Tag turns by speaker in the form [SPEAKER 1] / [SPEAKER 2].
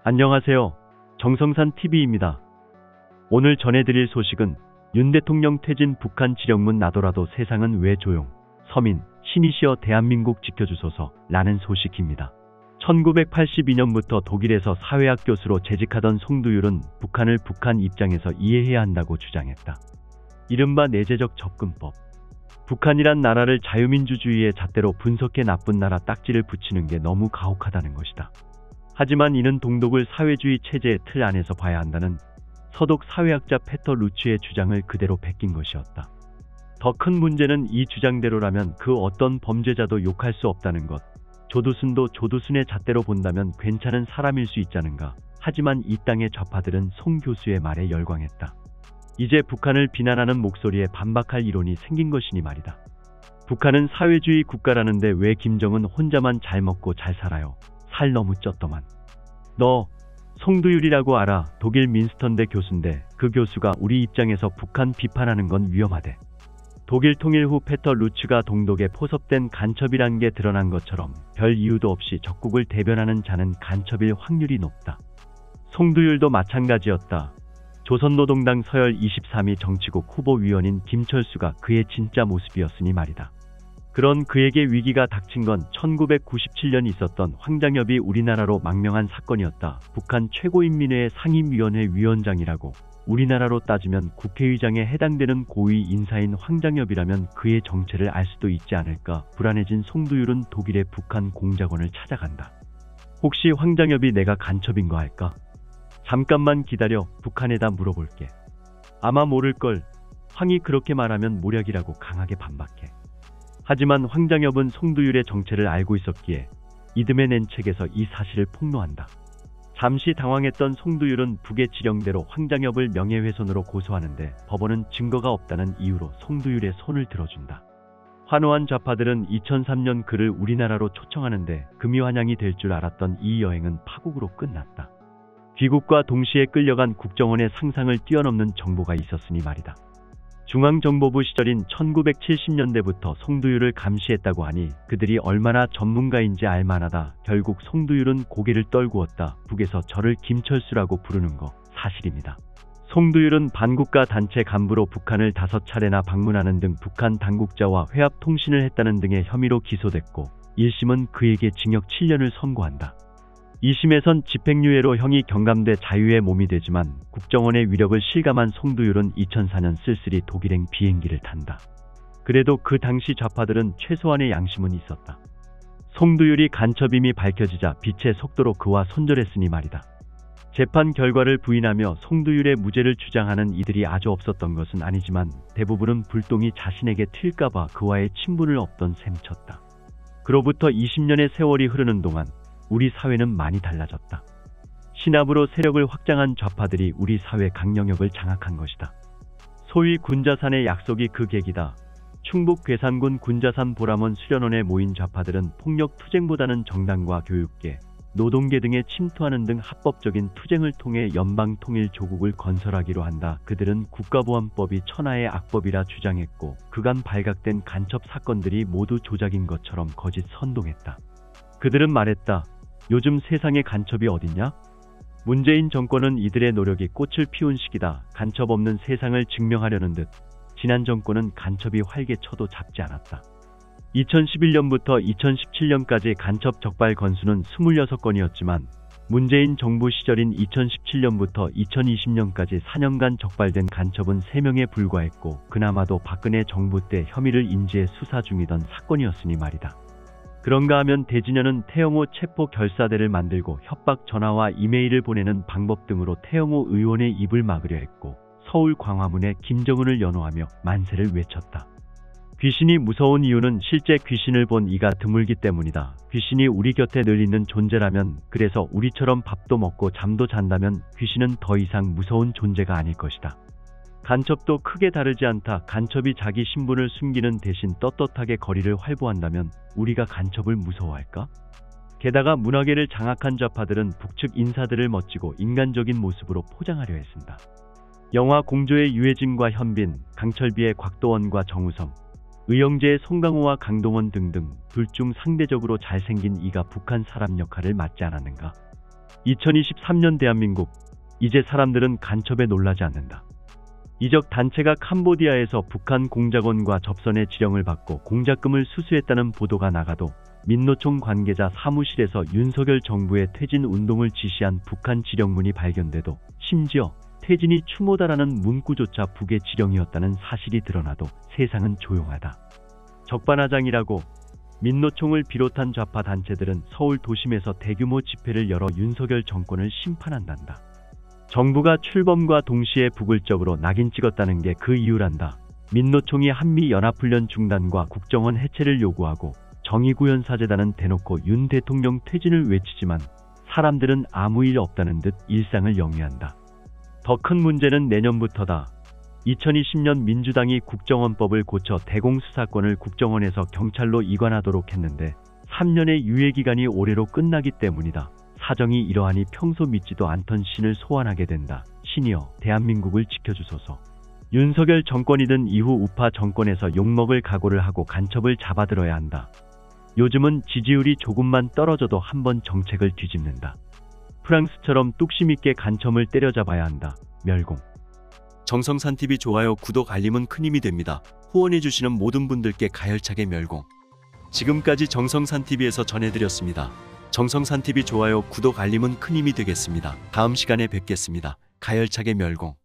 [SPEAKER 1] 안녕하세요. 정성산 TV입니다. 오늘 전해드릴 소식은 윤 대통령 퇴진 북한 지령문 나더라도 세상은 왜 조용? 서민, 신이시여 대한민국 지켜주소서 라는 소식입니다. 1982년부터 독일에서 사회학 교수로 재직하던 송두율은 북한을 북한 입장에서 이해해야 한다고 주장했다. 이른바 내재적 접근법. 북한이란 나라를 자유민주주의의 잣대로 분석해 나쁜 나라 딱지를 붙이는 게 너무 가혹하다는 것이다. 하지만 이는 동독을 사회주의 체제의 틀 안에서 봐야 한다는 서독 사회학자 페터 루츠의 주장을 그대로 베낀 것이었다. 더 큰 문제는 이 주장대로라면 그 어떤 범죄자도 욕할 수 없다는 것. 조두순도 조두순의 잣대로 본다면 괜찮은 사람일 수 있자는가. 하지만 이 땅의 좌파들은 송 교수의 말에 열광했다. 이제 북한을 비난하는 목소리에 반박할 이론이 생긴 것이니 말이다. 북한은 사회주의 국가라는데 왜 김정은 혼자만 잘 먹고 잘 살아요? 살 너무 쪘더만. 너 송두율이라고 알아? 독일 민스턴대 교수인데 그 교수가 우리 입장에서 북한 비판하는 건 위험하대. 독일 통일 후 페터 루츠가 동독에 포섭된 간첩이란 게 드러난 것처럼 별 이유도 없이 적국을 대변하는 자는 간첩일 확률이 높다. 송두율도 마찬가지였다. 조선노동당 서열 23위 정치국 후보위원인 김철수가 그의 진짜 모습이었으니 말이다. 그런 그에게 위기가 닥친 건 1997년 있었던 황장엽이 우리나라로 망명한 사건이었다. 북한 최고인민회의 상임위원회 위원장이라고 우리나라로 따지면 국회의장에 해당되는 고위 인사인 황장엽이라면 그의 정체를 알 수도 있지 않을까. 불안해진 송두율은 독일의 북한 공작원을 찾아간다. 혹시 황장엽이 내가 간첩인 거 알까? 잠깐만 기다려. 북한에다 물어볼게. 아마 모를걸. 황이 그렇게 말하면 모략이라고 강하게 반박해. 하지만 황장엽은 송두율의 정체를 알고 있었기에 이듬해 낸 책에서 이 사실을 폭로한다. 잠시 당황했던 송두율은 북의 지령대로 황장엽을 명예훼손으로 고소하는데 법원은 증거가 없다는 이유로 송두율의 손을 들어준다. 환호한 좌파들은 2003년 그를 우리나라로 초청하는데 금이환영이 될 줄 알았던 이 여행은 파국으로 끝났다. 귀국과 동시에 끌려간 국정원의 상상을 뛰어넘는 정보가 있었으니 말이다. 중앙정보부 시절인 1970년대부터 송두율을 감시했다고 하니 그들이 얼마나 전문가인지 알만하다. 결국 송두율은 고개를 떨구었다. 북에서 저를 김철수라고 부르는 거 사실입니다. 송두율은 반국가 단체 간부로 북한을 5차례나 방문하는 등 북한 당국자와 회합 통신을 했다는 등의 혐의로 기소됐고 1심은 그에게 징역 7년을 선고한다. 2심에선 집행유예로 형이 경감돼 자유의 몸이 되지만 국정원의 위력을 실감한 송두율은 2004년 쓸쓸히 독일행 비행기를 탄다. 그래도 그 당시 좌파들은 최소한의 양심은 있었다. 송두율이 간첩임이 밝혀지자 빛의 속도로 그와 손절했으니 말이다. 재판 결과를 부인하며 송두율의 무죄를 주장하는 이들이 아주 없었던 것은 아니지만 대부분은 불똥이 자신에게 튈까봐 그와의 친분을 없던 셈쳤다. 그로부터 20년의 세월이 흐르는 동안 우리 사회는 많이 달라졌다. 신압으로 세력을 확장한 좌파들이 우리 사회 강영역을 장악한 것이다. 소위 군자산의 약속이 그 계기다. 충북 괴산군 군자산 보람원 수련원에 모인 좌파들은 폭력 투쟁보다는 정당과 교육계, 노동계 등에 침투하는 등 합법적인 투쟁을 통해 연방통일 조국을 건설하기로 한다. 그들은 국가보안법이 천하의 악법이라 주장했고 그간 발각된 간첩 사건들이 모두 조작인 것처럼 거짓 선동했다. 그들은 말했다. 요즘 세상에 간첩이 어딨냐? 문재인 정권은 이들의 노력이 꽃을 피운 시기다. 간첩 없는 세상을 증명하려는 듯 지난 정권은 간첩이 활개쳐도 잡지 않았다. 2011년부터 2017년까지 간첩 적발 건수는 26건이었지만 문재인 정부 시절인 2017년부터 2020년까지 4년간 적발된 간첩은 3명에 불과했고 그나마도 박근혜 정부 때 혐의를 인지해 수사 중이던 사건이었으니 말이다. 그런가 하면 대진현은 태영호 체포 결사대를 만들고 협박 전화와 이메일을 보내는 방법 등으로 태영호 의원의 입을 막으려 했고 서울 광화문에 김정은을 연호하며 만세를 외쳤다. 귀신이 무서운 이유는 실제 귀신을 본 이가 드물기 때문이다. 귀신이 우리 곁에 늘 있는 존재라면, 그래서 우리처럼 밥도 먹고 잠도 잔다면 귀신은 더 이상 무서운 존재가 아닐 것이다. 간첩도 크게 다르지 않다. 간첩이 자기 신분을 숨기는 대신 떳떳하게 거리를 활보한다면 우리가 간첩을 무서워할까? 게다가 문화계를 장악한 좌파들은 북측 인사들을 멋지고 인간적인 모습으로 포장하려 했습니다. 영화 공조의 유해진과 현빈, 강철비의 곽도원과 정우성, 의영제의 송강호와 강동원 등등 둘 중 상대적으로 잘생긴 이가 북한 사람 역할을 맡지 않았는가? 2023년 대한민국. 이제 사람들은 간첩에 놀라지 않는다. 이적 단체가 캄보디아에서 북한 공작원과 접선의 지령을 받고 공작금을 수수했다는 보도가 나가도 민노총 관계자 사무실에서 윤석열 정부의 퇴진 운동을 지시한 북한 지령문이 발견돼도 심지어 퇴진이 추모다라는 문구조차 북의 지령이었다는 사실이 드러나도 세상은 조용하다. 적반하장이라고 민노총을 비롯한 좌파 단체들은 서울 도심에서 대규모 집회를 열어 윤석열 정권을 심판한단다. 정부가 출범과 동시에 북을적으로 낙인 찍었다는 게 그 이유란다. 민노총이 한미연합훈련 중단과 국정원 해체를 요구하고 정의구현사재단은 대놓고 윤 대통령 퇴진을 외치지만 사람들은 아무 일 없다는 듯 일상을 영위한다. 더 큰 문제는 내년부터다. 2020년 민주당이 국정원법을 고쳐 대공수사권을 국정원에서 경찰로 이관하도록 했는데 3년의 유예기간이 올해로 끝나기 때문이다. 사정이 이러하니 평소 믿지도 않던 신을 소환하게 된다. 신이여 대한민국을 지켜주소서. 윤석열 정권이든 이후 우파 정권에서 욕먹을 각오를 하고 간첩을 잡아들어야 한다. 요즘은 지지율이 조금만 떨어져도 한번 정책을 뒤집는다. 프랑스처럼 뚝심 있게 간첩을 때려잡아야 한다. 멸공.
[SPEAKER 2] 정성산TV 좋아요, 구독, 알림은 큰 힘이 됩니다. 후원해주시는 모든 분들께 가열차게 멸공. 지금까지 정성산TV에서 전해드렸습니다. 정성산TV 좋아요, 구독, 알림은 큰 힘이 되겠습니다. 다음 시간에 뵙겠습니다. 가열차게 멸공.